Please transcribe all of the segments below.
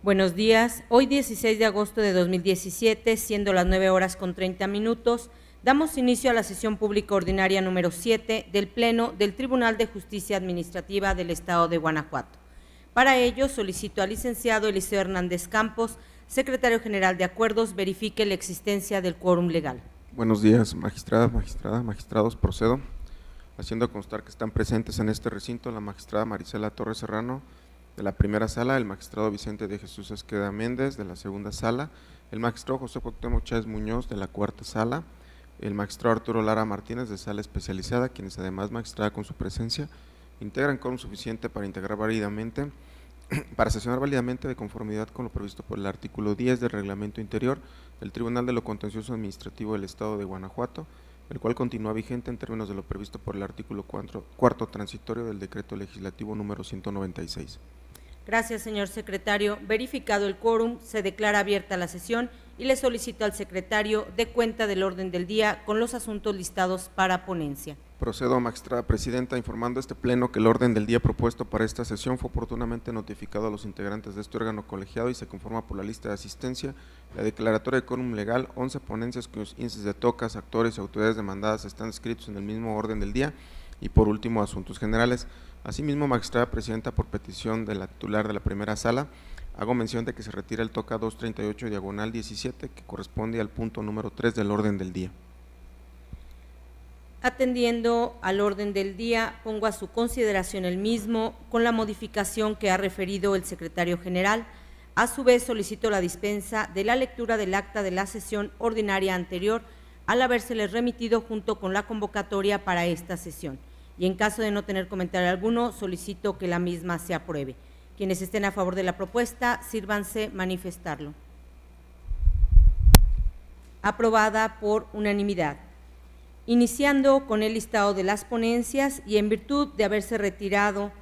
Buenos días. Hoy 16 de agosto de 2017, siendo las 9:30, damos inicio a la sesión pública ordinaria número 7 del Pleno del Tribunal de Justicia Administrativa del Estado de Guanajuato. Para ello, solicito al licenciado Eliseo Hernández Campos, secretario general de Acuerdos, verifique la existencia del quórum legal. Buenos días, magistrados, procedo. Haciendo constar que están presentes en este recinto la magistrada Marisela Torres Serrano, de la primera sala, el magistrado Vicente de Jesús Esqueda Méndez, de la segunda sala, el magistrado José Cuauhtémoc Chávez Muñoz, de la cuarta sala, el magistrado Arturo Lara Martínez, de sala especializada, quienes además, magistrada, con su presencia, integran quórum suficiente para sesionar válidamente de conformidad con lo previsto por el artículo 10 del Reglamento Interior del Tribunal de lo Contencioso Administrativo del Estado de Guanajuato, el cual continúa vigente en términos de lo previsto por el artículo cuarto transitorio del Decreto Legislativo número 196. Gracias, señor secretario. Verificado el quórum, se declara abierta la sesión y le solicito al secretario dé cuenta del orden del día con los asuntos listados para ponencia. Procedo, magistrada presidenta, informando a este pleno que el orden del día propuesto para esta sesión fue oportunamente notificado a los integrantes de este órgano colegiado y se conforma por la lista de asistencia, la declaratoria de quórum legal, 11 ponencias cuyos índices de tocas, actores y autoridades demandadas están escritos en el mismo orden del día y por último asuntos generales. Asimismo, magistrada presidenta, por petición de la titular de la primera sala, hago mención de que se retira el toca 238 diagonal 17 que corresponde al punto número 3 del orden del día. Atendiendo al orden del día, pongo a su consideración el mismo con la modificación que ha referido el secretario general. A su vez, solicito la dispensa de la lectura del acta de la sesión ordinaria anterior al habérseles remitido junto con la convocatoria para esta sesión. Y en caso de no tener comentario alguno, solicito que la misma se apruebe. Quienes estén a favor de la propuesta, sírvanse manifestarlo. Aprobada por unanimidad. Iniciando con el listado de las ponencias y en virtud de haberse retirado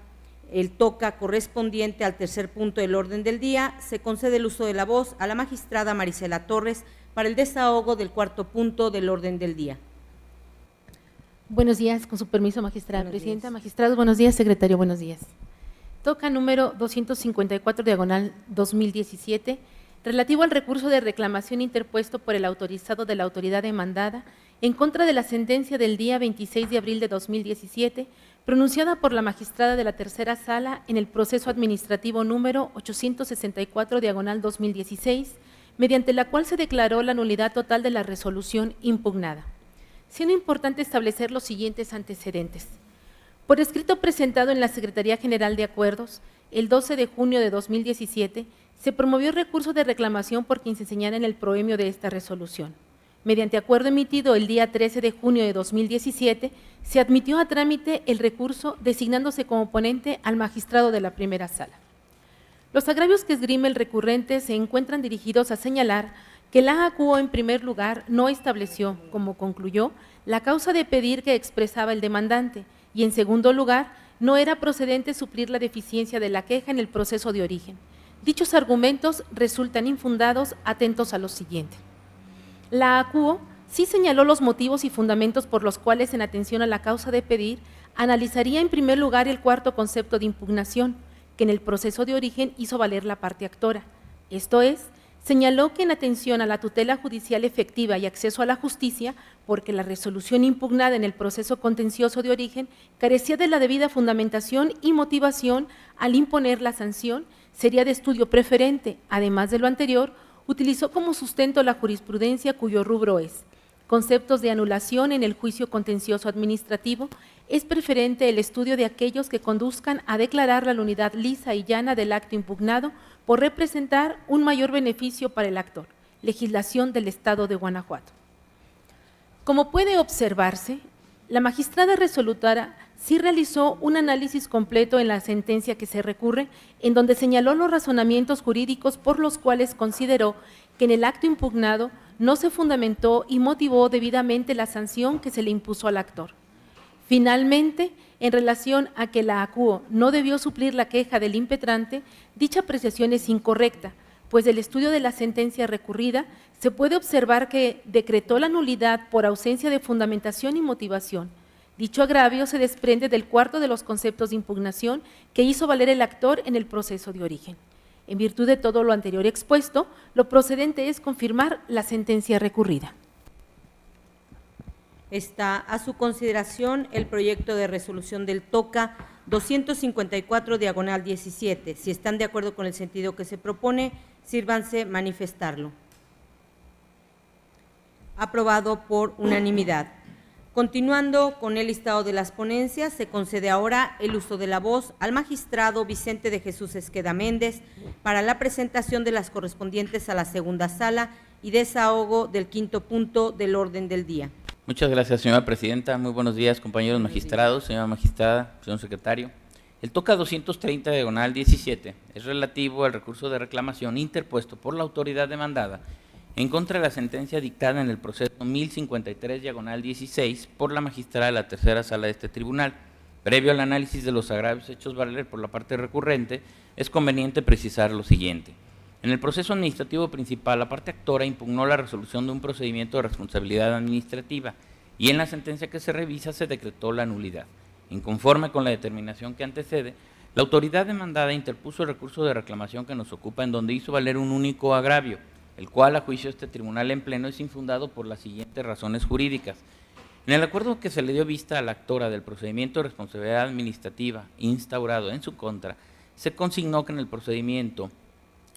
el toca correspondiente al tercer punto del orden del día, se concede el uso de la voz a la magistrada Marisela Torres para el desahogo del cuarto punto del orden del día. Buenos días, con su permiso, magistrada Buenos presidenta. días. Magistrados, buenos días. Secretario, buenos días. Toca número 254 diagonal 2017, relativo al recurso de reclamación interpuesto por el autorizado de la autoridad demandada en contra de la sentencia del día 26 de abril de 2017, pronunciada por la magistrada de la tercera sala en el proceso administrativo número 864 diagonal 2016, mediante la cual se declaró la nulidad total de la resolución impugnada. Siendo importante establecer los siguientes antecedentes. Por escrito presentado en la Secretaría General de Acuerdos, el 12 de junio de 2017, se promovió recurso de reclamación por quien se señala en el proemio de esta resolución. Mediante acuerdo emitido el día 13 de junio de 2017, se admitió a trámite el recurso designándose como ponente al magistrado de la primera sala. Los agravios que esgrime el recurrente se encuentran dirigidos a señalar que la ACUO en primer lugar no estableció, como concluyó, la causa de pedir que expresaba el demandante y en segundo lugar, no era procedente suplir la deficiencia de la queja en el proceso de origen. Dichos argumentos resultan infundados, atentos a lo siguiente. La ACUO sí señaló los motivos y fundamentos por los cuales, en atención a la causa de pedir, analizaría en primer lugar el cuarto concepto de impugnación, que en el proceso de origen hizo valer la parte actora. Esto es, señaló que en atención a la tutela judicial efectiva y acceso a la justicia, porque la resolución impugnada en el proceso contencioso de origen carecía de la debida fundamentación y motivación al imponer la sanción, sería de estudio preferente, además de lo anterior, utilizó como sustento la jurisprudencia cuyo rubro es conceptos de anulación en el juicio contencioso administrativo, es preferente el estudio de aquellos que conduzcan a declarar la nulidad lisa y llana del acto impugnado por representar un mayor beneficio para el actor, legislación del Estado de Guanajuato. Como puede observarse, la magistrada resolutora sí realizó un análisis completo en la sentencia que se recurre, en donde señaló los razonamientos jurídicos por los cuales consideró que en el acto impugnado no se fundamentó y motivó debidamente la sanción que se le impuso al actor. Finalmente, en relación a que la ACUO no debió suplir la queja del impetrante, dicha apreciación es incorrecta, pues del estudio de la sentencia recurrida se puede observar que decretó la nulidad por ausencia de fundamentación y motivación. Dicho agravio se desprende del cuarto de los conceptos de impugnación que hizo valer el actor en el proceso de origen. En virtud de todo lo anterior expuesto, lo procedente es confirmar la sentencia recurrida. Está a su consideración el proyecto de resolución del TOCA 254/17. Si están de acuerdo con el sentido que se propone, sírvanse manifestarlo. Aprobado por unanimidad. Continuando con el listado de las ponencias, se concede ahora el uso de la voz al magistrado Vicente de Jesús Esqueda Méndez para la presentación de las correspondientes a la segunda sala y desahogo del quinto punto del orden del día. Muchas gracias, señora presidenta. Muy buenos días, compañeros magistrados, señora magistrada, señor secretario. El TOCA 230/17 es relativo al recurso de reclamación interpuesto por la autoridad demandada en contra de la sentencia dictada en el proceso 1053/16 por la magistrada de la tercera sala de este tribunal. Previo al análisis de los agravios hechos valer por la parte recurrente, es conveniente precisar lo siguiente. En el proceso administrativo principal, la parte actora impugnó la resolución de un procedimiento de responsabilidad administrativa y en la sentencia que se revisa se decretó la nulidad. Inconforme con la determinación que antecede, la autoridad demandada interpuso el recurso de reclamación que nos ocupa, en donde hizo valer un único agravio, el cual, a juicio de este tribunal en pleno, es infundado por las siguientes razones jurídicas. En el acuerdo que se le dio vista a la actora del procedimiento de responsabilidad administrativa instaurado en su contra, se consignó que en el procedimiento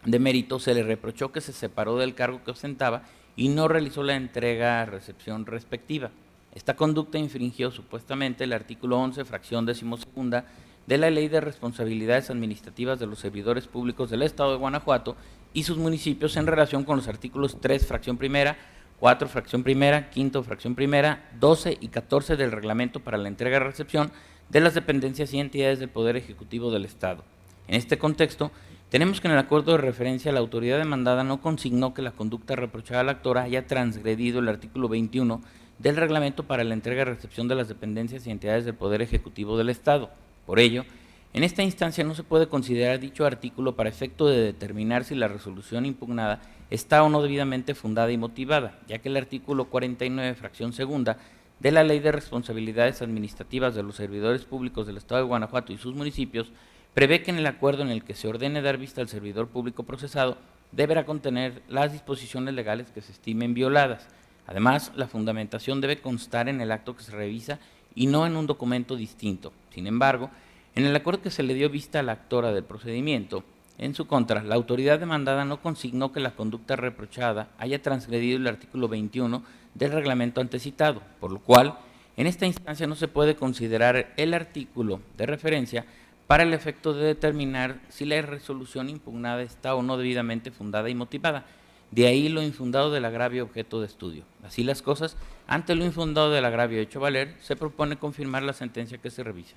de mérito se le reprochó que se separó del cargo que ostentaba y no realizó la entrega-recepción respectiva. Esta conducta infringió supuestamente el artículo 11, fracción 12ª de la Ley de Responsabilidades Administrativas de los Servidores Públicos del Estado de Guanajuato y sus municipios en relación con los artículos 3, fracción primera, 4, fracción primera, 5, fracción primera, 12 y 14 del Reglamento para la entrega-recepción de las dependencias y entidades del Poder Ejecutivo del Estado. En este contexto, tenemos que en el acuerdo de referencia la autoridad demandada no consignó que la conducta reprochada a la actora haya transgredido el artículo 21 del Reglamento para la entrega-recepción de las dependencias y entidades del Poder Ejecutivo del Estado. Por ello, en esta instancia no se puede considerar dicho artículo para efecto de determinar si la resolución impugnada está o no debidamente fundada y motivada, ya que el artículo 49, fracción segunda, de la Ley de Responsabilidades Administrativas de los Servidores Públicos del Estado de Guanajuato y sus municipios prevé que en el acuerdo en el que se ordene dar vista al servidor público procesado deberá contener las disposiciones legales que se estimen violadas. Además, la fundamentación debe constar en el acto que se revisa y no en un documento distinto. Sin embargo, en el acuerdo que se le dio vista a la actora del procedimiento, en su contra, la autoridad demandada no consignó que la conducta reprochada haya transgredido el artículo 21 del reglamento antecitado, por lo cual, en esta instancia no se puede considerar el artículo de referencia para el efecto de determinar si la resolución impugnada está o no debidamente fundada y motivada. De ahí lo infundado del agravio objeto de estudio. Así las cosas, ante lo infundado del agravio hecho valer, se propone confirmar la sentencia que se revisa.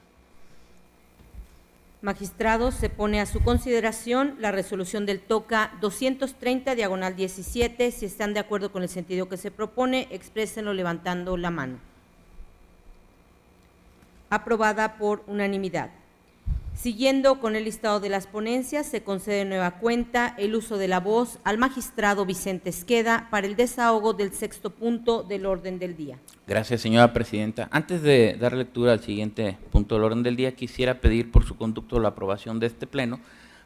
Magistrados, se pone a su consideración la resolución del TOCA 230/17. Si están de acuerdo con el sentido que se propone, exprésenlo levantando la mano. Aprobada por unanimidad. Siguiendo con el listado de las ponencias, se concede de nueva cuenta el uso de la voz al magistrado Vicente Esqueda para el desahogo del sexto punto del orden del día. Gracias, señora presidenta. Antes de dar lectura al siguiente punto del orden del día, quisiera pedir por su conducto la aprobación de este pleno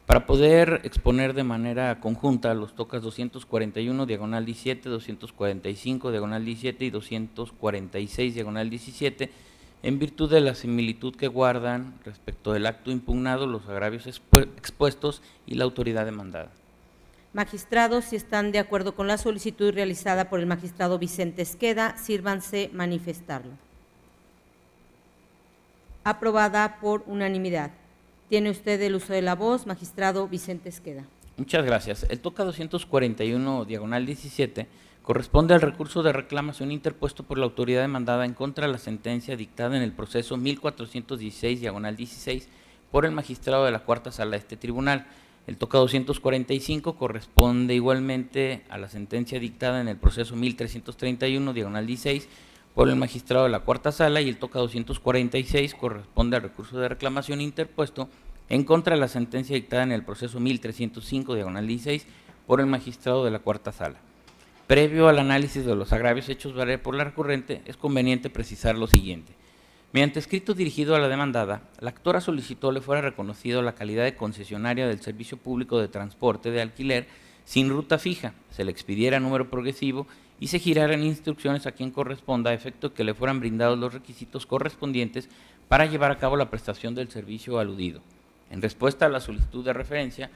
para poder exponer de manera conjunta los TOCAs 241/17, 245/17 y 246/17, en virtud de la similitud que guardan respecto del acto impugnado, los agravios expuestos y la autoridad demandada. Magistrados, si están de acuerdo con la solicitud realizada por el magistrado Vicente Esqueda, sírvanse manifestarlo. Aprobada por unanimidad. Tiene usted el uso de la voz, magistrado Vicente Esqueda. Muchas gracias. El TOCA 241/17 corresponde al recurso de reclamación interpuesto por la autoridad demandada en contra de la sentencia dictada en el proceso 1416/16 por el magistrado de la cuarta sala de este tribunal. El TOCA 245 corresponde igualmente a la sentencia dictada en el proceso 1331/16 por el magistrado de la cuarta sala, y el TOCA 246 corresponde al recurso de reclamación interpuesto en contra de la sentencia dictada en el proceso 1305/16 por el magistrado de la cuarta sala. Previo al análisis de los agravios hechos valer por la recurrente, es conveniente precisar lo siguiente. Mediante escrito dirigido a la demandada, la actora solicitó le fuera reconocido la calidad de concesionaria del servicio público de transporte de alquiler sin ruta fija, se le expidiera número progresivo y se giraran instrucciones a quien corresponda a efecto que le fueran brindados los requisitos correspondientes para llevar a cabo la prestación del servicio aludido. En respuesta a la solicitud de referencia,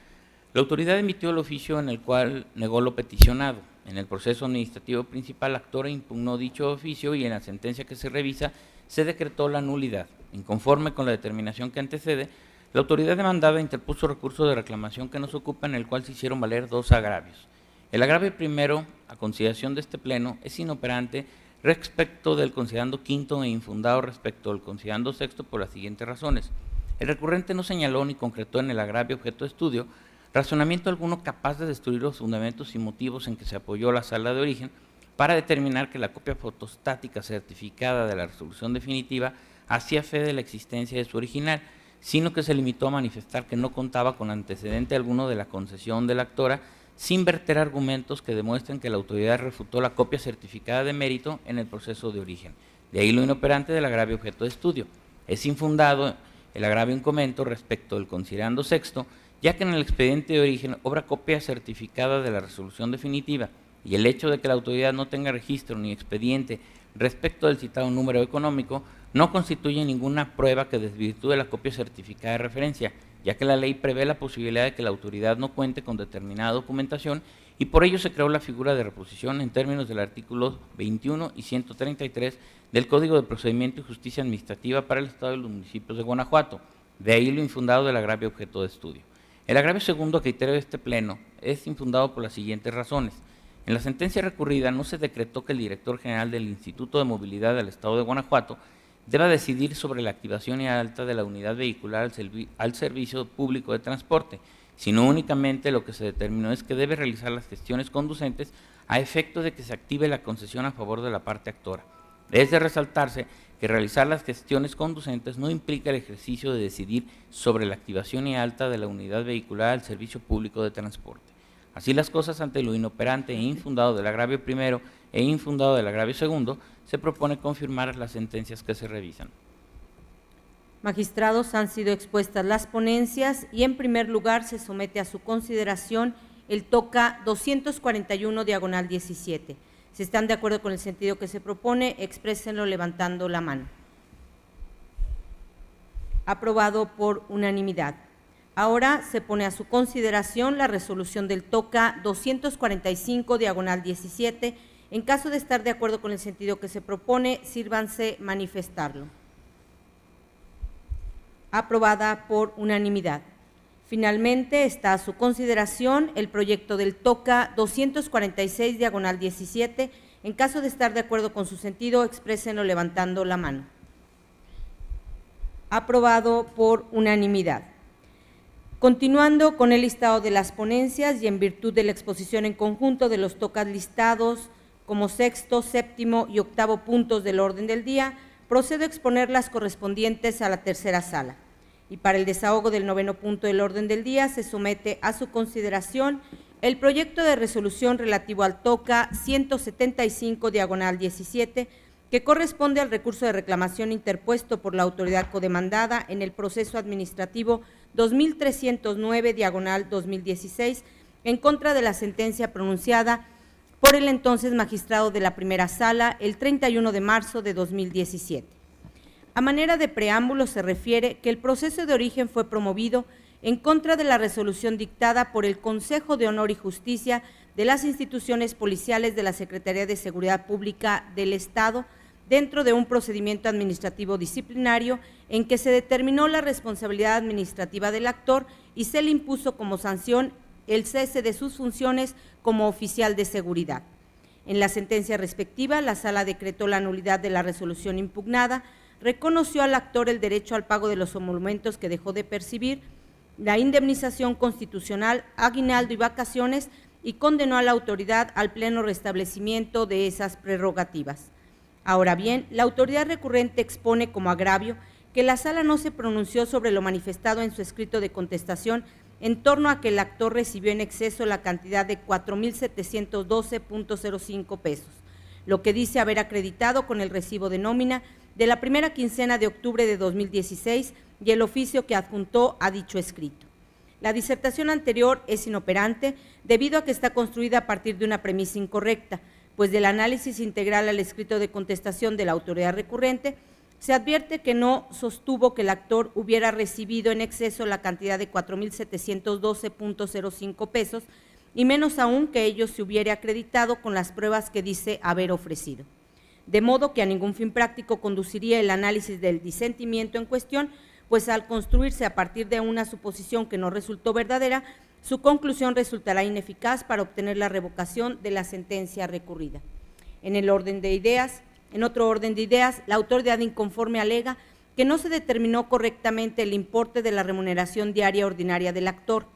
la autoridad emitió el oficio en el cual negó lo peticionado. En el proceso administrativo principal, la actora impugnó dicho oficio y en la sentencia que se revisa se decretó la nulidad. Inconforme con la determinación que antecede, la autoridad demandada interpuso recurso de reclamación que nos ocupa, en el cual se hicieron valer dos agravios. El agravio primero, a consideración de este Pleno, es inoperante respecto del considerando quinto e infundado respecto al considerando sexto por las siguientes razones. El recurrente no señaló ni concretó en el agravio objeto de estudio razonamiento alguno capaz de destruir los fundamentos y motivos en que se apoyó la sala de origen para determinar que la copia fotostática certificada de la resolución definitiva hacía fe de la existencia de su original, sino que se limitó a manifestar que no contaba con antecedente alguno de la concesión de la actora, sin verter argumentos que demuestren que la autoridad refutó la copia certificada de mérito en el proceso de origen. De ahí lo inoperante del agravio objeto de estudio. Es infundado el agravio en comento respecto del considerando sexto, ya que en el expediente de origen obra copia certificada de la resolución definitiva, y el hecho de que la autoridad no tenga registro ni expediente respecto del citado número económico no constituye ninguna prueba que desvirtúe la copia certificada de referencia, ya que la ley prevé la posibilidad de que la autoridad no cuente con determinada documentación y por ello se creó la figura de reposición en términos del artículo 21 y 133 del Código de Procedimiento y Justicia Administrativa para el Estado y los municipios de Guanajuato. De ahí lo infundado del agravio objeto de estudio. El agravio segundo a criterio de este Pleno es infundado por las siguientes razones. En la sentencia recurrida no se decretó que el director general del Instituto de Movilidad del Estado de Guanajuato deba decidir sobre la activación y alta de la unidad vehicular al servicio público de transporte, sino únicamente lo que se determinó es que debe realizar las gestiones conducentes a efecto de que se active la concesión a favor de la parte actora. Es de resaltarse que realizar las gestiones conducentes no implica el ejercicio de decidir sobre la activación y alta de la unidad vehicular al servicio público de transporte. Así las cosas, ante lo inoperante e infundado del agravio primero e infundado del agravio segundo, se propone confirmar las sentencias que se revisan. Magistrados, han sido expuestas las ponencias y en primer lugar se somete a su consideración el TOCA 241/17. Si están de acuerdo con el sentido que se propone, exprésenlo levantando la mano. Aprobado por unanimidad. Ahora se pone a su consideración la resolución del TOCA 245/17. En caso de estar de acuerdo con el sentido que se propone, sírvanse manifestarlo. Aprobada por unanimidad. Finalmente está a su consideración el proyecto del TOCA 246/17. En caso de estar de acuerdo con su sentido, exprésenlo levantando la mano. Aprobado por unanimidad. Continuando con el listado de las ponencias y en virtud de la exposición en conjunto de los TOCAs listados como sexto, séptimo y octavo puntos del orden del día, procedo a exponer las correspondientes a la tercera sala. Y para el desahogo del noveno punto del orden del día se somete a su consideración el proyecto de resolución relativo al TOCA 175/17, que corresponde al recurso de reclamación interpuesto por la autoridad codemandada en el proceso administrativo 2309/2016 en contra de la sentencia pronunciada por el entonces magistrado de la primera sala el 31 de marzo de 2017. A manera de preámbulo se refiere que el proceso de origen fue promovido en contra de la resolución dictada por el Consejo de Honor y Justicia de las instituciones policiales de la Secretaría de Seguridad Pública del Estado dentro de un procedimiento administrativo disciplinario en que se determinó la responsabilidad administrativa del actor y se le impuso como sanción el cese de sus funciones como oficial de seguridad. En la sentencia respectiva, la Sala decretó la nulidad de la resolución impugnada, reconoció al actor el derecho al pago de los emolumentos que dejó de percibir, la indemnización constitucional, aguinaldo y vacaciones y condenó a la autoridad al pleno restablecimiento de esas prerrogativas. Ahora bien, la autoridad recurrente expone como agravio que la Sala no se pronunció sobre lo manifestado en su escrito de contestación en torno a que el actor recibió en exceso la cantidad de 4,712.05 pesos, lo que dice haber acreditado con el recibo de nómina de la primera quincena de octubre de 2016 y el oficio que adjuntó a dicho escrito. La disertación anterior es inoperante debido a que está construida a partir de una premisa incorrecta, pues del análisis integral al escrito de contestación de la autoridad recurrente se advierte que no sostuvo que el actor hubiera recibido en exceso la cantidad de 4,712.05 pesos y menos aún que ello se hubiera acreditado con las pruebas que dice haber ofrecido. De modo que a ningún fin práctico conduciría el análisis del disentimiento en cuestión, pues al construirse a partir de una suposición que no resultó verdadera, su conclusión resultará ineficaz para obtener la revocación de la sentencia recurrida. En otro orden de ideas, la autoridad inconforme alega que no se determinó correctamente el importe de la remuneración diaria ordinaria del actor,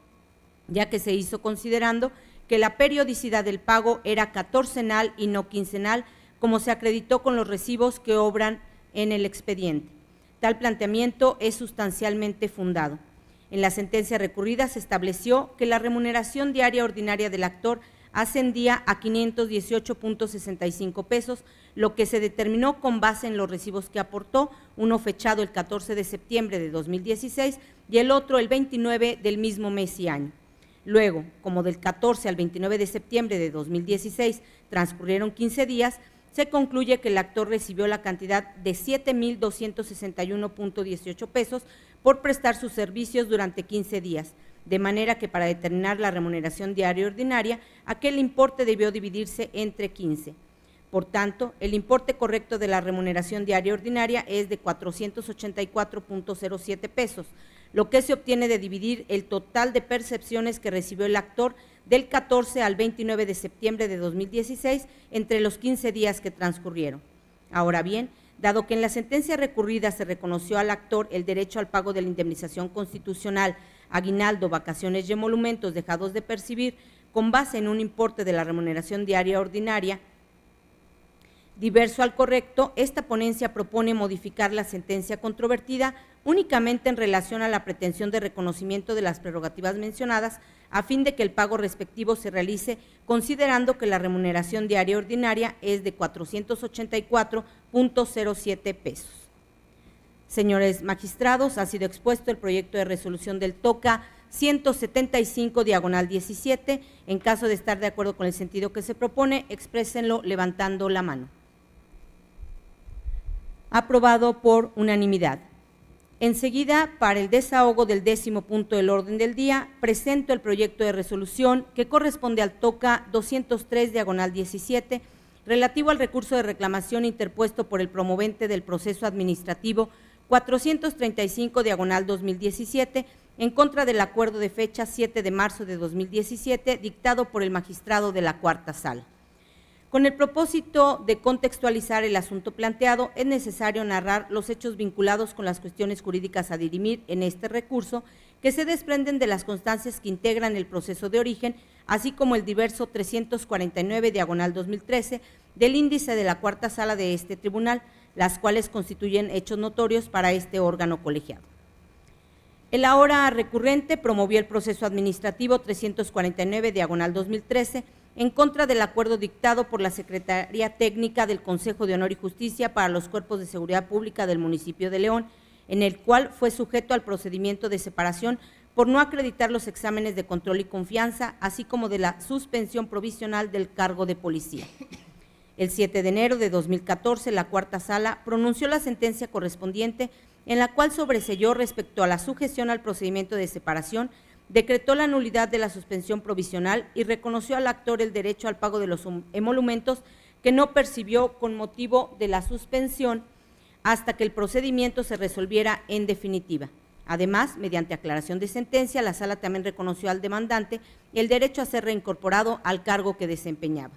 ya que se hizo considerando que la periodicidad del pago era catorcenal y no quincenal, como se acreditó con los recibos que obran en el expediente. Tal planteamiento es sustancialmente fundado. En la sentencia recurrida se estableció que la remuneración diaria ordinaria del actor ascendía a 518.65 pesos, lo que se determinó con base en los recibos que aportó, uno fechado el 14 de septiembre de 2016 y el otro el 29 del mismo mes y año. Luego, como del 14 al 29 de septiembre de 2016 transcurrieron 15 días, se concluye que el actor recibió la cantidad de 7,261.18 pesos por prestar sus servicios durante 15 días, de manera que para determinar la remuneración diaria ordinaria, aquel importe debió dividirse entre 15. Por tanto, el importe correcto de la remuneración diaria ordinaria es de 484.07 pesos, lo que se obtiene de dividir el total de percepciones que recibió el actor del 14 al 29 de septiembre de 2016 entre los 15 días que transcurrieron. Ahora bien, dado que en la sentencia recurrida se reconoció al actor el derecho al pago de la indemnización constitucional, aguinaldo, vacaciones y emolumentos dejados de percibir con base en un importe de la remuneración diaria ordinaria diverso al correcto, esta ponencia propone modificar la sentencia controvertida únicamente en relación a la pretensión de reconocimiento de las prerrogativas mencionadas, a fin de que el pago respectivo se realice considerando que la remuneración diaria ordinaria es de 484.07 pesos. Señores magistrados, ha sido expuesto el proyecto de resolución del TOCA 175/17. En caso de estar de acuerdo con el sentido que se propone, exprésenlo levantando la mano. Aprobado por unanimidad. Enseguida, para el desahogo del 10º punto del orden del día, presento el proyecto de resolución que corresponde al TOCA 203/17, relativo al recurso de reclamación interpuesto por el promovente del proceso administrativo 435/2017 en contra del acuerdo de fecha 7 de marzo de 2017 dictado por el magistrado de la Cuarta Sala. Con el propósito de contextualizar el asunto planteado, es necesario narrar los hechos vinculados con las cuestiones jurídicas a dirimir en este recurso, que se desprenden de las constancias que integran el proceso de origen, así como el diverso 349/2013 del índice de la Cuarta Sala de este tribunal, las cuales constituyen hechos notorios para este órgano colegiado. El ahora recurrente promovió el proceso administrativo 349/2013 en contra del acuerdo dictado por la Secretaría Técnica del Consejo de Honor y Justicia para los Cuerpos de Seguridad Pública del municipio de León, en el cual fue sujeto al procedimiento de separación por no acreditar los exámenes de control y confianza, así como de la suspensión provisional del cargo de policía. El 7 de enero de 2014, la Cuarta Sala pronunció la sentencia correspondiente, en la cual sobreseyó respecto a la sujeción al procedimiento de separación, decretó la nulidad de la suspensión provisional y reconoció al actor el derecho al pago de los emolumentos que no percibió con motivo de la suspensión hasta que el procedimiento se resolviera en definitiva. Además, mediante aclaración de sentencia, la Sala también reconoció al demandante el derecho a ser reincorporado al cargo que desempeñaba.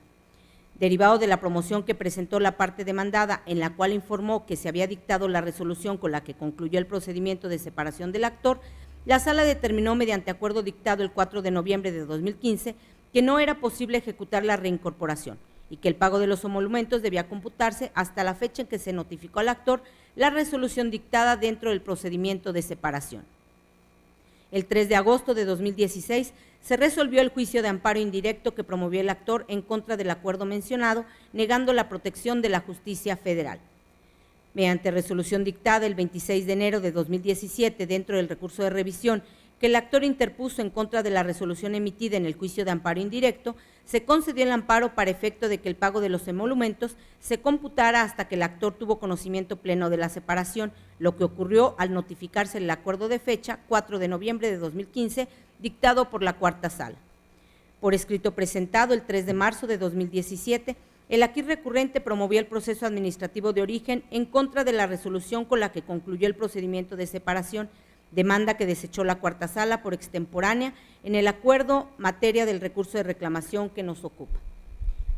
Derivado de la promoción que presentó la parte demandada, en la cual informó que se había dictado la resolución con la que concluyó el procedimiento de separación del actor, la Sala determinó mediante acuerdo dictado el 4 de noviembre de 2015 que no era posible ejecutar la reincorporación y que el pago de los emolumentos debía computarse hasta la fecha en que se notificó al actor la resolución dictada dentro del procedimiento de separación. El 3 de agosto de 2016 se resolvió el juicio de amparo indirecto que promovió el actor en contra del acuerdo mencionado, negando la protección de la justicia federal. mediante resolución dictada el 26 de enero de 2017 dentro del recurso de revisión que el actor interpuso en contra de la resolución emitida en el juicio de amparo indirecto, se concedió el amparo para efecto de que el pago de los emolumentos se computara hasta que el actor tuvo conocimiento pleno de la separación, lo que ocurrió al notificarse el acuerdo de fecha 4 de noviembre de 2015, dictado por la Cuarta Sala. Por escrito presentado el 3 de marzo de 2017, el aquí recurrente promovió el proceso administrativo de origen en contra de la resolución con la que concluyó el procedimiento de separación, demanda que desechó la Cuarta Sala por extemporánea en el acuerdo materia del recurso de reclamación que nos ocupa.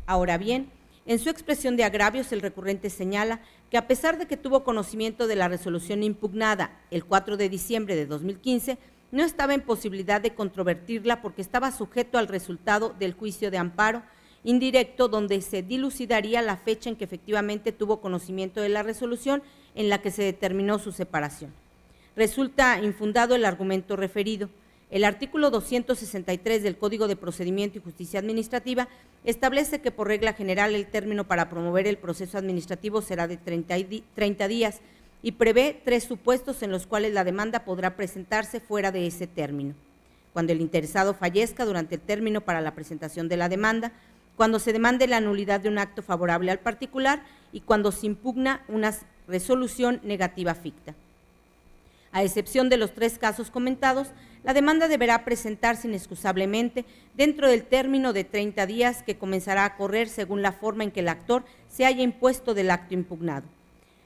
Ahora bien, en su expresión de agravios, el recurrente señala que a pesar de que tuvo conocimiento de la resolución impugnada el 4 de diciembre de 2015, no estaba en posibilidad de controvertirla porque estaba sujeto al resultado del juicio de amparo indirecto, donde se dilucidaría la fecha en que efectivamente tuvo conocimiento de la resolución en la que se determinó su separación. Resulta infundado el argumento referido. El artículo 263 del Código de Procedimiento y Justicia Administrativa establece que por regla general el término para promover el proceso administrativo será de 30 días y prevé 3 supuestos en los cuales la demanda podrá presentarse fuera de ese término: cuando el interesado fallezca durante el término para la presentación de la demanda, cuando se demande la nulidad de un acto favorable al particular y cuando se impugna una resolución negativa ficta. A excepción de los 3 casos comentados, la demanda deberá presentarse inexcusablemente dentro del término de 30 días que comenzará a correr según la forma en que el actor se haya impuesto del acto impugnado.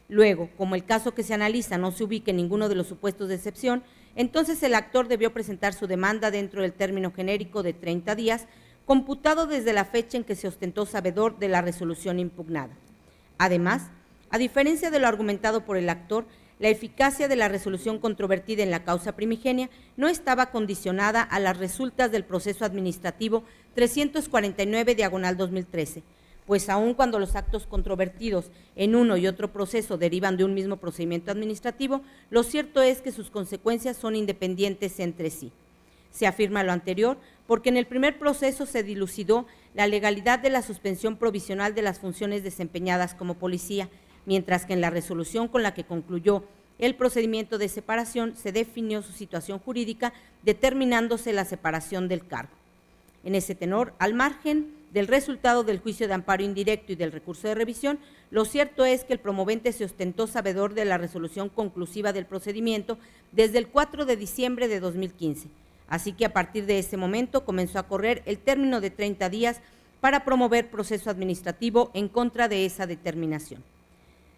Luego, como el caso que se analiza no se ubique en ninguno de los supuestos de excepción, entonces el actor debió presentar su demanda dentro del término genérico de 30 días, computado desde la fecha en que se ostentó sabedor de la resolución impugnada. Además, a diferencia de lo argumentado por el actor, la eficacia de la resolución controvertida en la causa primigenia no estaba condicionada a las resultas del proceso administrativo 349/2013, pues aun cuando los actos controvertidos en uno y otro proceso derivan de un mismo procedimiento administrativo, lo cierto es que sus consecuencias son independientes entre sí. Se afirma lo anterior porque en el primer proceso se dilucidó la legalidad de la suspensión provisional de las funciones desempeñadas como policía, mientras que en la resolución con la que concluyó el procedimiento de separación se definió su situación jurídica, determinándose la separación del cargo. En ese tenor, al margen del resultado del juicio de amparo indirecto y del recurso de revisión, lo cierto es que el promovente se ostentó sabedor de la resolución conclusiva del procedimiento desde el 4 de diciembre de 2015, así que a partir de ese momento comenzó a correr el término de 30 días para promover proceso administrativo en contra de esa determinación.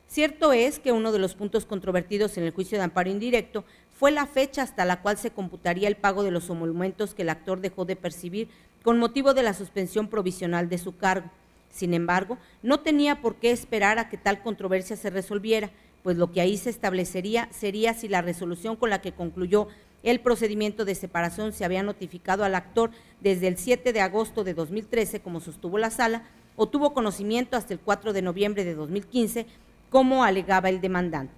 Cierto es que uno de los puntos controvertidos en el juicio de amparo indirecto fue la fecha hasta la cual se computaría el pago de los emolumentos que el actor dejó de percibir con motivo de la suspensión provisional de su cargo. Sin embargo, no tenía por qué esperar a que tal controversia se resolviera, pues lo que ahí se establecería sería si la resolución con la que concluyó el procedimiento de separación se había notificado al actor desde el 7 de agosto de 2013, como sostuvo la sala, o tuvo conocimiento hasta el 4 de noviembre de 2015, como alegaba el demandante.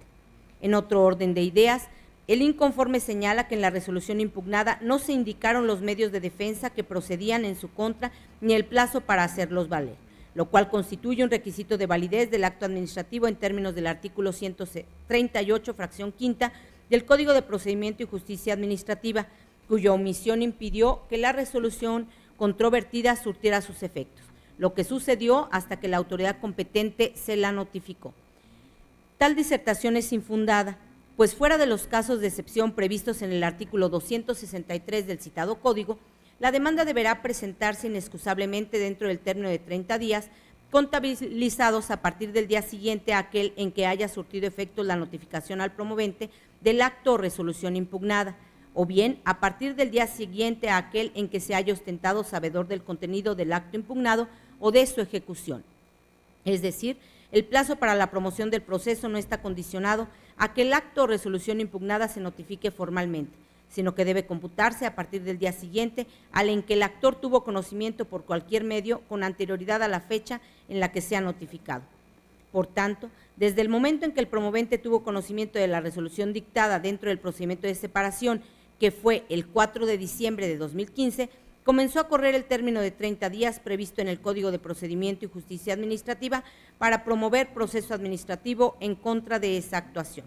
En otro orden de ideas, el inconforme señala que en la resolución impugnada no se indicaron los medios de defensa que procedían en su contra ni el plazo para hacerlos valer, lo cual constituye un requisito de validez del acto administrativo en términos del artículo 138, fracción quinta, del Código de Procedimiento y Justicia Administrativa, cuya omisión impidió que la resolución controvertida surtiera sus efectos, lo que sucedió hasta que la autoridad competente se la notificó. Tal disertación es infundada, pues fuera de los casos de excepción previstos en el artículo 263 del citado código, la demanda deberá presentarse inexcusablemente dentro del término de 30 días, contabilizados a partir del día siguiente a aquel en que haya surtido efecto la notificación al promovente del acto o resolución impugnada, o bien a partir del día siguiente a aquel en que se haya ostentado sabedor del contenido del acto impugnado o de su ejecución. Es decir, el plazo para la promoción del proceso no está condicionado a que el acto o resolución impugnada se notifique formalmente, sino que debe computarse a partir del día siguiente al en que el actor tuvo conocimiento por cualquier medio con anterioridad a la fecha en la que sea notificado. Por tanto, desde el momento en que el promovente tuvo conocimiento de la resolución dictada dentro del procedimiento de separación, que fue el 4 de diciembre de 2015, comenzó a correr el término de 30 días previsto en el Código de Procedimiento y Justicia Administrativa para promover proceso administrativo en contra de esa actuación.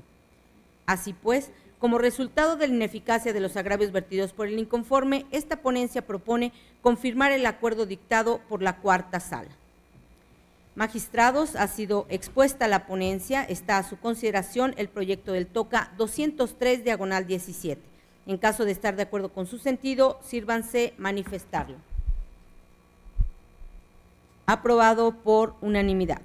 Así pues, como resultado de la ineficacia de los agravios vertidos por el inconforme, esta ponencia propone confirmar el acuerdo dictado por la cuarta sala. Magistrados, ha sido expuesta la ponencia, está a su consideración el proyecto del TOCA 203/17. En caso de estar de acuerdo con su sentido, sírvanse manifestarlo. Aprobado por unanimidad.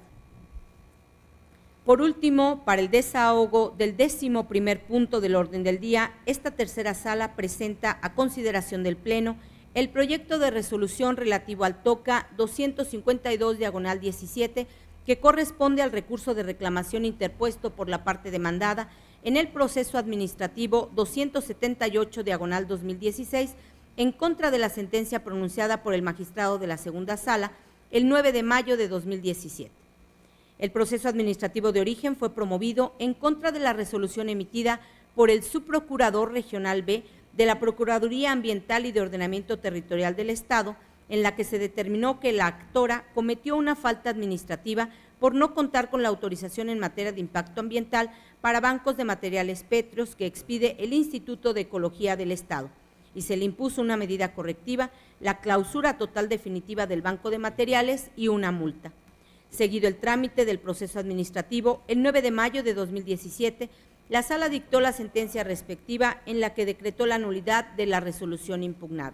Por último, para el desahogo del 11º punto del orden del día, esta tercera sala presenta a consideración del Pleno el proyecto de resolución relativo al TOCA 252/17, que corresponde al recurso de reclamación interpuesto por la parte demandada en el proceso administrativo 278/2016 en contra de la sentencia pronunciada por el magistrado de la segunda sala el 9 de mayo de 2017. El proceso administrativo de origen fue promovido en contra de la resolución emitida por el subprocurador regional B de la Procuraduría Ambiental y de Ordenamiento Territorial del Estado, en la que se determinó que la actora cometió una falta administrativa por no contar con la autorización en materia de impacto ambiental para bancos de materiales pétreos que expide el Instituto de Ecología del Estado, y se le impuso una medida correctiva, la clausura total definitiva del banco de materiales y una multa. Seguido el trámite del proceso administrativo, el 9 de mayo de 2017, la sala dictó la sentencia respectiva en la que decretó la nulidad de la resolución impugnada.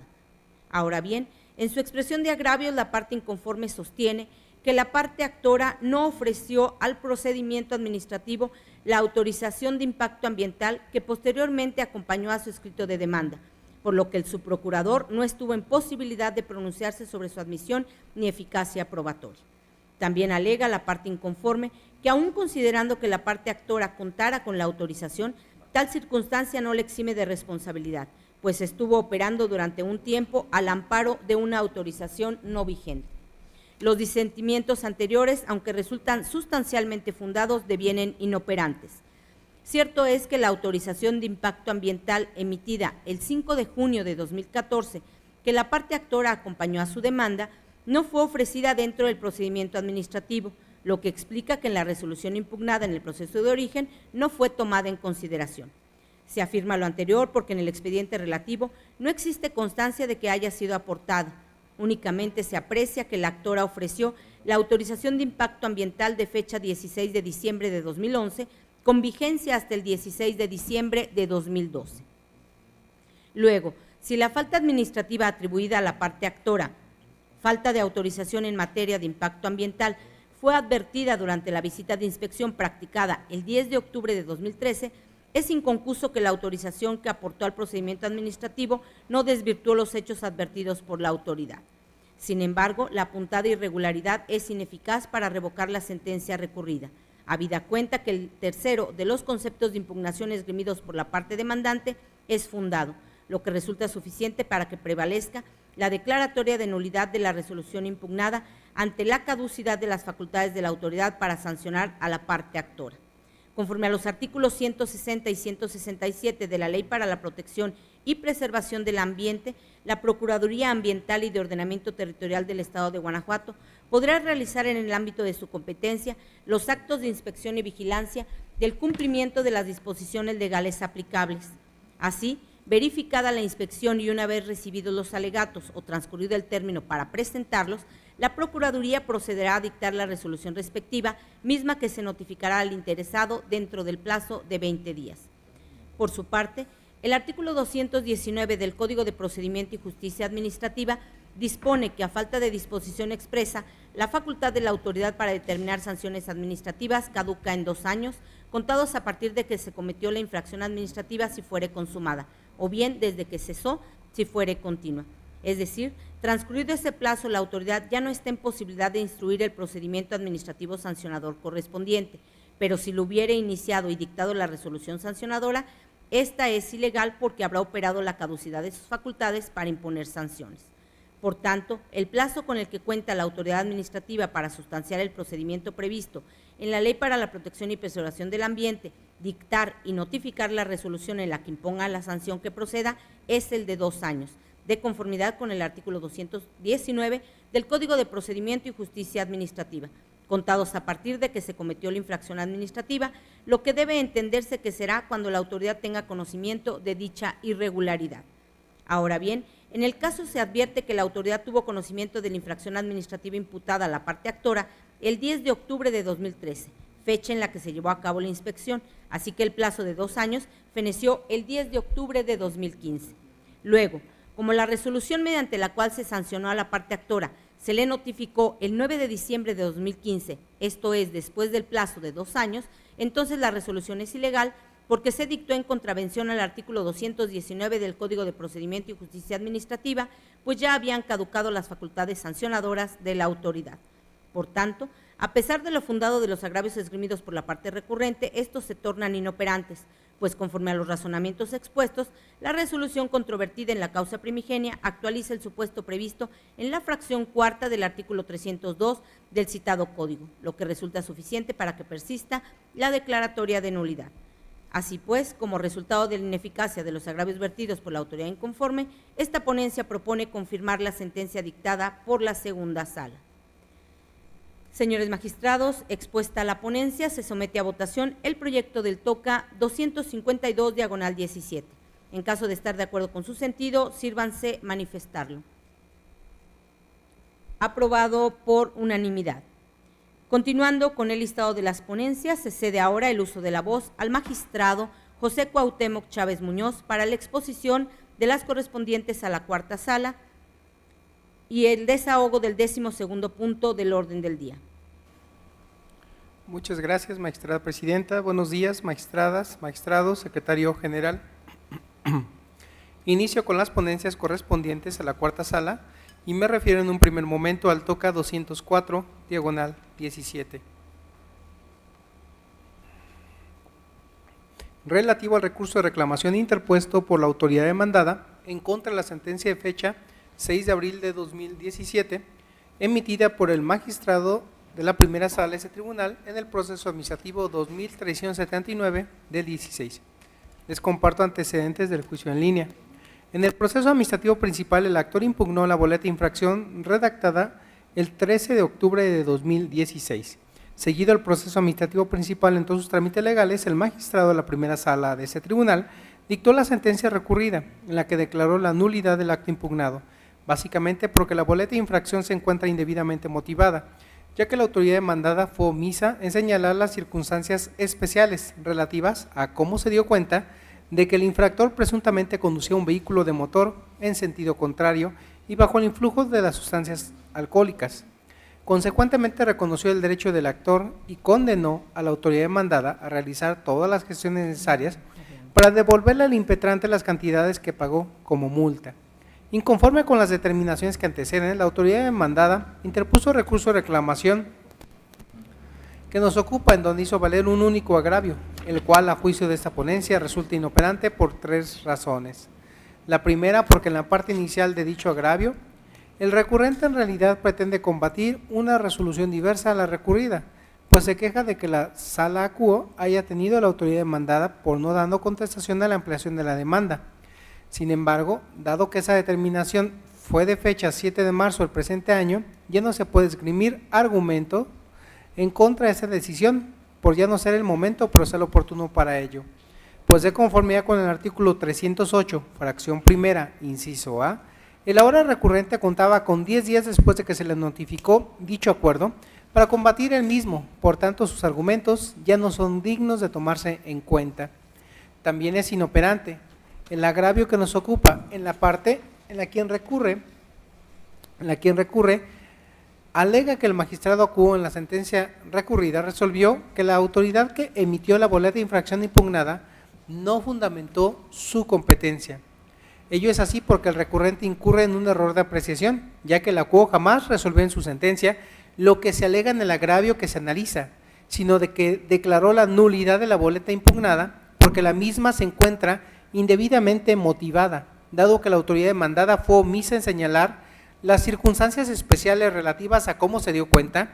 Ahora bien, en su expresión de agravios, la parte inconforme sostiene que la parte actora no ofreció al procedimiento administrativo la autorización de impacto ambiental que posteriormente acompañó a su escrito de demanda, por lo que el subprocurador no estuvo en posibilidad de pronunciarse sobre su admisión ni eficacia probatoria. También alega la parte inconforme que, aun considerando que la parte actora contara con la autorización, tal circunstancia no le exime de responsabilidad, pues estuvo operando durante un tiempo al amparo de una autorización no vigente. Los disentimientos anteriores, aunque resultan sustancialmente fundados, devienen inoperantes. Cierto es que la autorización de impacto ambiental emitida el 5 de junio de 2014, que la parte actora acompañó a su demanda, no fue ofrecida dentro del procedimiento administrativo, lo que explica que en la resolución impugnada en el proceso de origen no fue tomada en consideración. Se afirma lo anterior porque en el expediente relativo no existe constancia de que haya sido aportada. Únicamente se aprecia que la actora ofreció la autorización de impacto ambiental de fecha 16 de diciembre de 2011, con vigencia hasta el 16 de diciembre de 2012. Luego, si la falta administrativa atribuida a la parte actora, falta de autorización en materia de impacto ambiental, fue advertida durante la visita de inspección practicada el 10 de octubre de 2013, es inconcuso que la autorización que aportó al procedimiento administrativo no desvirtuó los hechos advertidos por la autoridad. Sin embargo, la apuntada irregularidad es ineficaz para revocar la sentencia recurrida, habida cuenta que el tercero de los conceptos de impugnación esgrimidos por la parte demandante es fundado, lo que resulta suficiente para que prevalezca la declaratoria de nulidad de la resolución impugnada ante la caducidad de las facultades de la autoridad para sancionar a la parte actora. Conforme a los artículos 160 y 167 de la Ley para la Protección y Preservación del Ambiente, la Procuraduría Ambiental y de Ordenamiento Territorial del Estado de Guanajuato podrá realizar en el ámbito de su competencia los actos de inspección y vigilancia del cumplimiento de las disposiciones legales aplicables. Así, verificada la inspección y una vez recibidos los alegatos o transcurrido el término para presentarlos, la Procuraduría procederá a dictar la resolución respectiva, misma que se notificará al interesado dentro del plazo de 20 días. Por su parte, el artículo 219 del Código de Procedimiento y Justicia Administrativa dispone que, a falta de disposición expresa, la facultad de la autoridad para determinar sanciones administrativas caduca en 2 años, contados a partir de que se cometió la infracción administrativa si fuere consumada, o bien desde que cesó si fuere continua. Es decir, transcurrido ese plazo, la autoridad ya no está en posibilidad de instruir el procedimiento administrativo sancionador correspondiente, pero si lo hubiere iniciado y dictado la resolución sancionadora, esta es ilegal porque habrá operado la caducidad de sus facultades para imponer sanciones. Por tanto, el plazo con el que cuenta la autoridad administrativa para sustanciar el procedimiento previsto en la Ley para la Protección y Preservación del Ambiente, dictar y notificar la resolución en la que imponga la sanción que proceda, es el de 2 años, de conformidad con el artículo 219 del Código de Procedimiento y Justicia Administrativa, contados a partir de que se cometió la infracción administrativa, lo que debe entenderse que será cuando la autoridad tenga conocimiento de dicha irregularidad. Ahora bien, en el caso se advierte que la autoridad tuvo conocimiento de la infracción administrativa imputada a la parte actora el 10 de octubre de 2013, fecha en la que se llevó a cabo la inspección, así que el plazo de 2 años feneció el 10 de octubre de 2015. Luego, como la resolución mediante la cual se sancionó a la parte actora se le notificó el 9 de diciembre de 2015, esto es, después del plazo de 2 años, entonces la resolución es ilegal porque se dictó en contravención al artículo 219 del Código de Procedimiento y Justicia Administrativa, pues ya habían caducado las facultades sancionadoras de la autoridad. Por tanto, a pesar de lo fundado de los agravios esgrimidos por la parte recurrente, estos se tornan inoperantes, pues conforme a los razonamientos expuestos, la resolución controvertida en la causa primigenia actualiza el supuesto previsto en la fracción cuarta del artículo 302 del citado código, lo que resulta suficiente para que persista la declaratoria de nulidad. Así pues, como resultado de la ineficacia de los agravios vertidos por la autoridad inconforme, esta ponencia propone confirmar la sentencia dictada por la segunda sala. Señores magistrados, expuesta la ponencia, se somete a votación el proyecto del TOCA 252/17. En caso de estar de acuerdo con su sentido, sírvanse manifestarlo. Aprobado por unanimidad. Continuando con el listado de las ponencias, se cede ahora el uso de la voz al magistrado José Cuauhtémoc Chávez Muñoz para la exposición de las correspondientes a la cuarta sala y el desahogo del 12º punto del orden del día. Muchas gracias, magistrada presidenta. Buenos días, magistradas, magistrados, secretario general. Inicio con las ponencias correspondientes a la cuarta sala y me refiero en un primer momento al TOCA 204/17. Relativo al recurso de reclamación interpuesto por la autoridad demandada en contra de la sentencia de fecha 6 de abril de 2017, emitida por el magistrado de la primera sala de ese tribunal en el proceso administrativo 2379 del 16. Les comparto antecedentes del juicio en línea. En el proceso administrativo principal, el actor impugnó la boleta de infracción redactada el 13 de octubre de 2016. Seguido el proceso administrativo principal en todos sus trámites legales, el magistrado de la primera sala de ese tribunal dictó la sentencia recurrida, en la que declaró la nulidad del acto impugnado, básicamente porque la boleta de infracción se encuentra indebidamente motivada, ya que la autoridad demandada fue omisa en señalar las circunstancias especiales relativas a cómo se dio cuenta de que el infractor presuntamente conducía un vehículo de motor en sentido contrario y bajo el influjo de las sustancias alcohólicas. Consecuentemente reconoció el derecho del actor y condenó a la autoridad demandada a realizar todas las gestiones necesarias para devolverle al impetrante las cantidades que pagó como multa. Inconforme con las determinaciones que anteceden, la autoridad demandada interpuso recurso de reclamación que nos ocupa, en donde hizo valer un único agravio, el cual a juicio de esta ponencia resulta inoperante por 3 razones. La primera, porque en la parte inicial de dicho agravio, el recurrente en realidad pretende combatir una resolución diversa a la recurrida, pues se queja de que la sala acuo haya tenido a la autoridad demandada por no dando contestación a la ampliación de la demanda. Sin embargo, dado que esa determinación fue de fecha 7 de marzo del presente año, ya no se puede esgrimir argumento en contra de esa decisión, por ya no ser el momento o proceder oportuno para ello. Pues de conformidad con el artículo 308, fracción primera, inciso A, el ahora recurrente contaba con 10 días después de que se le notificó dicho acuerdo para combatir el mismo, por tanto sus argumentos ya no son dignos de tomarse en cuenta. También es inoperante el agravio que nos ocupa en la parte en la quien recurre, alega que el magistrado acuo en la sentencia recurrida resolvió que la autoridad que emitió la boleta de infracción impugnada no fundamentó su competencia. Ello es así porque el recurrente incurre en un error de apreciación, ya que el acuo jamás resolvió en su sentencia lo que se alega en el agravio que se analiza, sino de que declaró la nulidad de la boleta impugnada porque la misma se encuentra indebidamente motivada, dado que la autoridad demandada fue omisa en señalar las circunstancias especiales relativas a cómo se dio cuenta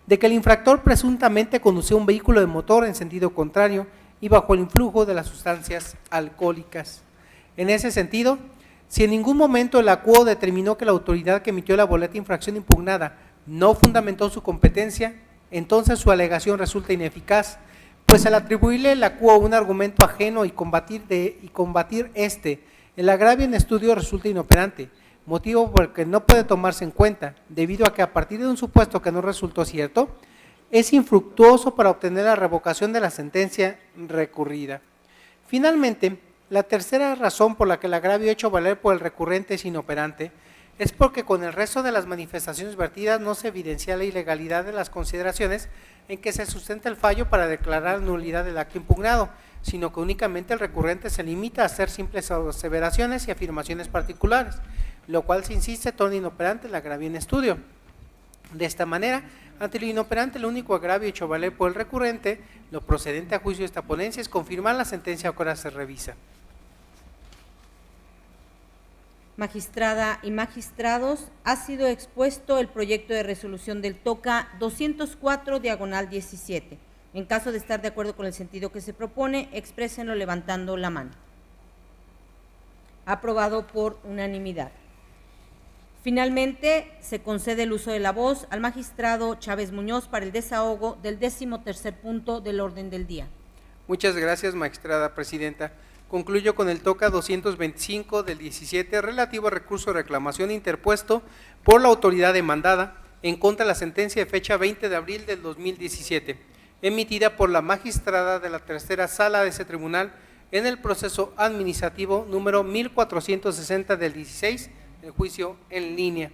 de que el infractor presuntamente conducía un vehículo de motor en sentido contrario y bajo el influjo de las sustancias alcohólicas. En ese sentido, Si en ningún momento el acuo determinó que la autoridad que emitió la boleta de infracción impugnada no fundamentó su competencia, entonces su alegación resulta ineficaz, pues al atribuirle el acuo un argumento ajeno y combatir el agravio en estudio resulta inoperante, motivo por el que no puede tomarse en cuenta, debido a que a partir de un supuesto que no resultó cierto, es infructuoso para obtener la revocación de la sentencia recurrida. Finalmente, la tercera razón por la que el agravio hecho valer por el recurrente es inoperante es porque con el resto de las manifestaciones vertidas no se evidencia la ilegalidad de las consideraciones en que se sustenta el fallo para declarar nulidad del acto impugnado, sino que únicamente el recurrente se limita a hacer simples aseveraciones y afirmaciones particulares, lo cual se insiste torna inoperante el agravio en estudio. De esta manera, ante lo inoperante, el único agravio hecho valer por el recurrente, lo procedente a juicio de esta ponencia es confirmar la sentencia que ahora se revisa. Magistrada y magistrados, ha sido expuesto el proyecto de resolución del TOCA 204/17. En caso de estar de acuerdo con el sentido que se propone, exprésenlo levantando la mano. Aprobado por unanimidad. Finalmente, se concede el uso de la voz al magistrado Chávez Muñoz para el desahogo del 13º punto del orden del día. Muchas gracias, magistrada presidenta. Concluyo con el TOCA 225/17 relativo al recurso de reclamación interpuesto por la autoridad demandada en contra de la sentencia de fecha 20 de abril del 2017, emitida por la magistrada de la tercera sala de ese tribunal en el proceso administrativo número 1460 del 16, el juicio en línea.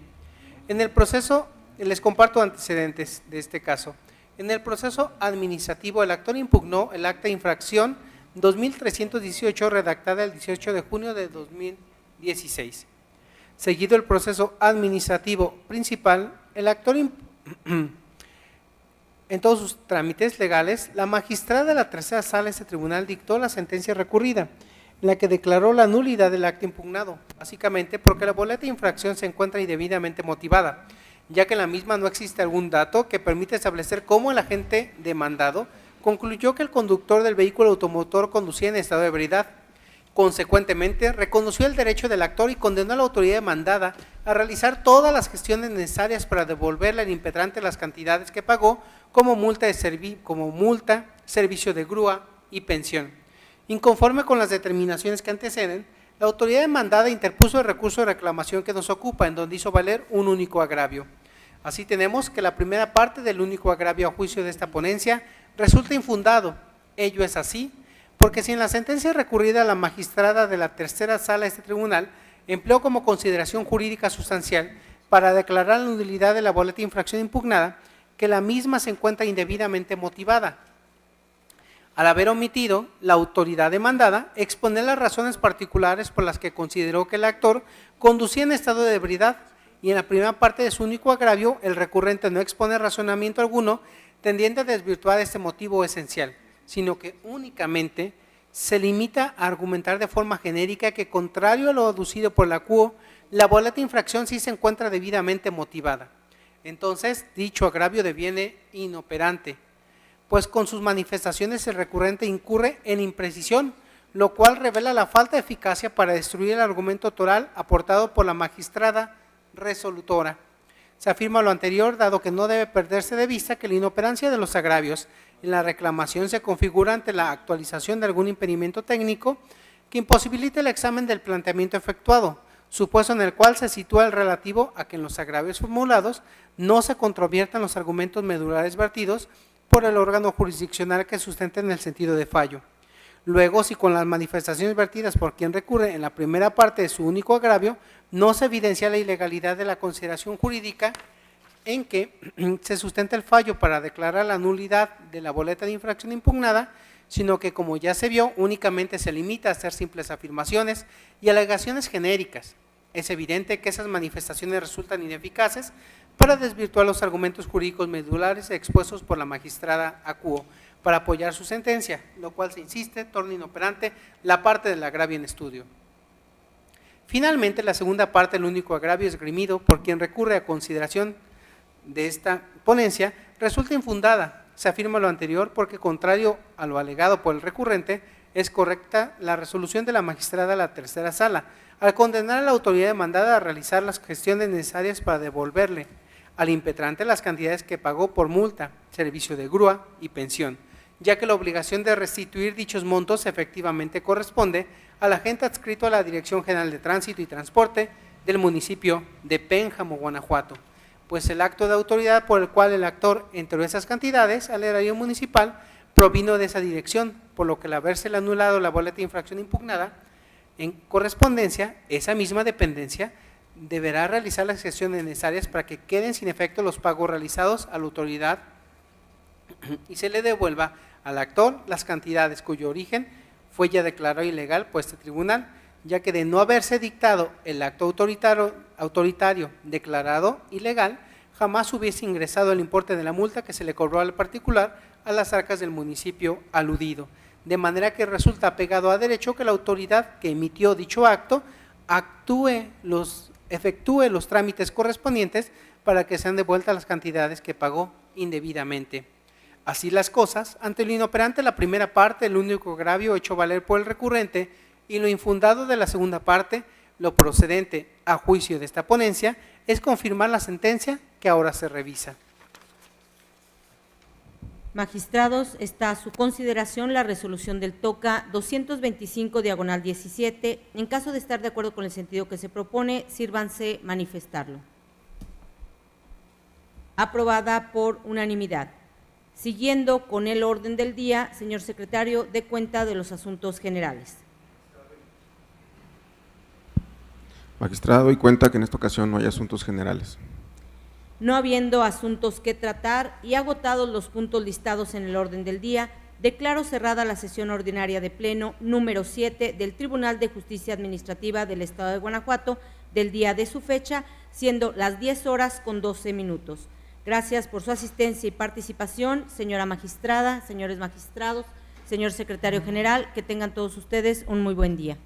En el proceso, les comparto antecedentes de este caso. En el proceso administrativo, el actor impugnó el acta de infracción 2318 redactada el 18 de junio de 2016. Seguido el proceso administrativo principal, el actor en todos sus trámites legales, la magistrada de la tercera sala de este tribunal dictó la sentencia recurrida, en la que declaró la nulidad del acta impugnado, básicamente porque la boleta de infracción se encuentra indebidamente motivada, ya que en la misma no existe algún dato que permita establecer cómo el agente demandado concluyó que el conductor del vehículo automotor conducía en estado de ebriedad. Consecuentemente, reconoció el derecho del actor y condenó a la autoridad demandada a realizar todas las gestiones necesarias para devolverle al impetrante las cantidades que pagó como multa, servicio de grúa y pensión. Inconforme con las determinaciones que anteceden, la autoridad demandada interpuso el recurso de reclamación que nos ocupa, en donde hizo valer un único agravio. Así tenemos que la primera parte del único agravio a juicio de esta ponencia resulta infundado. Ello es así porque si en la sentencia recurrida la magistrada de la tercera sala de este tribunal empleó como consideración jurídica sustancial para declarar la nulidad de la boleta de infracción impugnada, que la misma se encuentra indebidamente motivada. Al haber omitido la autoridad demandada exponer las razones particulares por las que consideró que el actor conducía en estado de ebriedad, y en la primera parte de su único agravio el recurrente no expone razonamiento alguno tendiente a desvirtuar este motivo esencial, sino que únicamente se limita a argumentar de forma genérica que, contrario a lo aducido por la acuo, la boleta de infracción sí se encuentra debidamente motivada. Entonces, dicho agravio deviene inoperante, pues con sus manifestaciones el recurrente incurre en imprecisión, lo cual revela la falta de eficacia para destruir el argumento toral aportado por la magistrada resolutora. Se afirma lo anterior, dado que no debe perderse de vista que la inoperancia de los agravios en la reclamación se configura ante la actualización de algún impedimento técnico que imposibilite el examen del planteamiento efectuado, supuesto en el cual se sitúa el relativo a que en los agravios formulados no se controviertan los argumentos medulares vertidos por el órgano jurisdiccional que sustenten el sentido de fallo. Luego, si con las manifestaciones vertidas por quien recurre en la primera parte de su único agravio no se evidencia la ilegalidad de la consideración jurídica en que se sustenta el fallo para declarar la nulidad de la boleta de infracción impugnada, sino que, como ya se vio, únicamente se limita a hacer simples afirmaciones y alegaciones genéricas, es evidente que esas manifestaciones resultan ineficaces para desvirtuar los argumentos jurídicos medulares expuestos por la magistrada acuo para apoyar su sentencia, lo cual se insiste, torna inoperante la parte del agravio en estudio. Finalmente, la segunda parte del único agravio esgrimido por quien recurre a consideración de esta ponencia resulta infundada. Se afirma lo anterior porque, contrario a lo alegado por el recurrente, es correcta la resolución de la magistrada de la tercera sala, al condenar a la autoridad demandada a realizar las gestiones necesarias para devolverle al impetrante las cantidades que pagó por multa, servicio de grúa y pensión, ya que la obligación de restituir dichos montos efectivamente corresponde al agente adscrito a la Dirección General de Tránsito y Transporte del municipio de Pénjamo, Guanajuato, pues el acto de autoridad por el cual el actor enteró esas cantidades al erario municipal provino de esa dirección, por lo que al habérsele anulado la boleta de infracción impugnada, en correspondencia, esa misma dependencia deberá realizar las gestiones necesarias para que queden sin efecto los pagos realizados a la autoridad y se le devuelva al actor las cantidades cuyo origen fue ya declarado ilegal por este tribunal, ya que de no haberse dictado el acto autoritario declarado ilegal, jamás hubiese ingresado el importe de la multa que se le cobró al particular a las arcas del municipio aludido, de manera que resulta apegado a derecho que la autoridad que emitió dicho acto efectúe los trámites correspondientes para que sean devueltas las cantidades que pagó indebidamente. Así las cosas, ante lo inoperante de la primera parte, el único agravio hecho valer por el recurrente y lo infundado de la segunda parte, lo procedente a juicio de esta ponencia es confirmar la sentencia que ahora se revisa. Magistrados, está a su consideración la resolución del TOCA 225/17. En caso de estar de acuerdo con el sentido que se propone, sírvanse manifestarlo. Aprobada por unanimidad. Siguiendo con el orden del día, señor secretario, dé cuenta de los asuntos generales. Magistrado, y cuenta que en esta ocasión no hay asuntos generales. No habiendo asuntos que tratar y agotados los puntos listados en el orden del día, declaro cerrada la sesión ordinaria de Pleno número 7 del Tribunal de Justicia Administrativa del Estado de Guanajuato del día de su fecha, siendo las 10:12. Gracias por su asistencia y participación, señora magistrada, señores magistrados, señor secretario general, que tengan todos ustedes un muy buen día.